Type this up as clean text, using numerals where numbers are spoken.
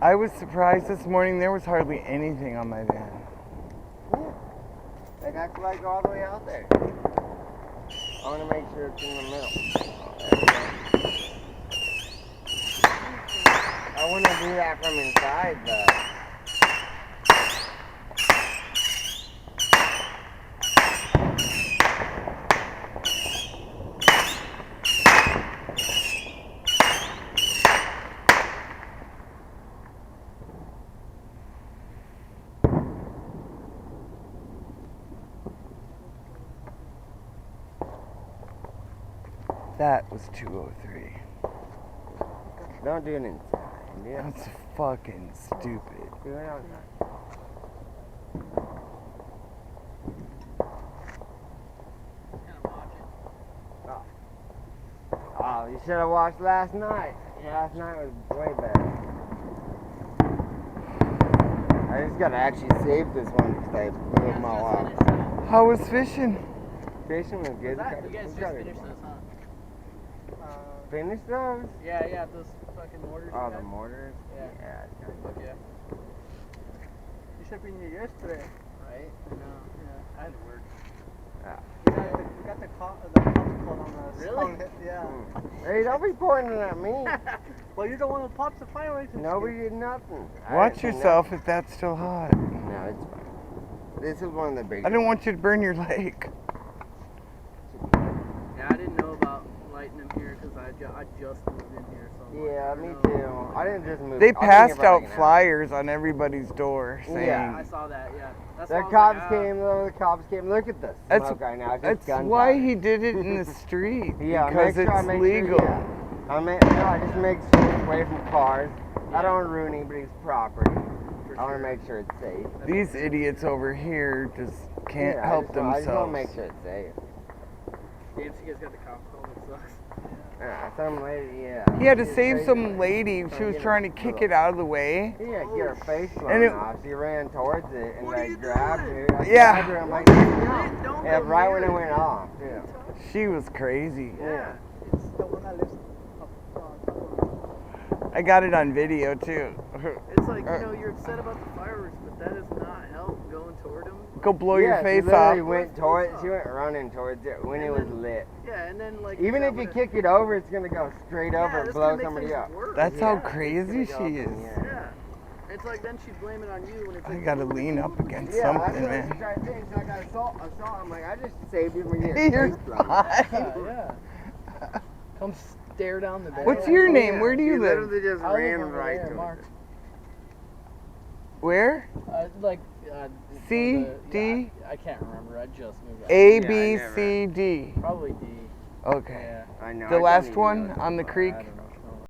I was surprised this morning there was hardly anything on my van. Yeah. Like I could like go all the way out there. I want to make sure it's in the middle. I want to do that from inside though. That was 203. Don't do it inside. Yeah. That's fucking stupid. Do it outside. Oh, you should have watched last night. Last night was way better. I just gotta actually save this one because I blew them all out. How was fishing? Fishing was good. You guys just finished those, huh? Finish those? Yeah, those fucking mortars. Oh, the mortars? Yeah. Yeah. Fuck yeah. You should have been here yesterday. Right? No, yeah. I had to work. We got the cops called on us. Really? Yeah. Hey, don't be pointing at me. Well, you're the one who pops the fireworks. Nobody did nothing. Watch yourself if that's still hot. No, it's fine. This is one of the big. I don't want you to burn your leg. Yeah, I didn't know about lighting them here because I just moved in here. So Yeah, me too. I didn't just move. They I've been here passed for like out an hour. flyers on everybody's door saying, Yeah. I saw that. Yeah. That's The why I was cops like, came though. The cops came. Look at the That's- smoke right now. It's that's just why gunfire. he did it in the street. Yeah, because make sure I it's make legal. Sure, yeah. I just make sure it's away from cars. I don't want to ruin anybody's property. I want to make sure it's safe. These idiots over here just can't help I just themselves. want to make sure it's safe. Damn, so you guys got the cops called. It sucks. Yeah, some lady, yeah. He had to She's save crazy some lady. lady. She was trying to kick it out of the way. Yeah, get her face blown And it- off. She ran towards it and What are like you grabbed doing? her. I Yeah. grabbed her. I'm like, Don't yeah, go right near when it it. went off. Yeah. She was crazy. Yeah. It's the one that lives up. I got it on video too. It's like, you're upset about the fireworks, but that does not help going toward them. Go blow Yeah, your face she literally off. went towards. She went running towards it when it was lit. Yeah, and then like. Even if you kick it over, it's gonna go straight over and blow somebody up. That's Yeah. how crazy It's gonna she go is. up in the air. Yeah. It's like then she'd blame it on you when it's I like. gotta lean up against Yeah, that's something, what man. she tried to say. So I got assault. I'm like, I just saved you from getting You're face blown. fine. Yeah. Come stare down the barrel. What's your name? Yeah, Where do you she live? literally just I live ran over right there, to Mark. it. Where? C, D? I can't remember. I just moved out. A, Yeah, B, I never- C, D. Probably D. Okay. Yeah. I know. The I last don't even one know. on the creek? I don't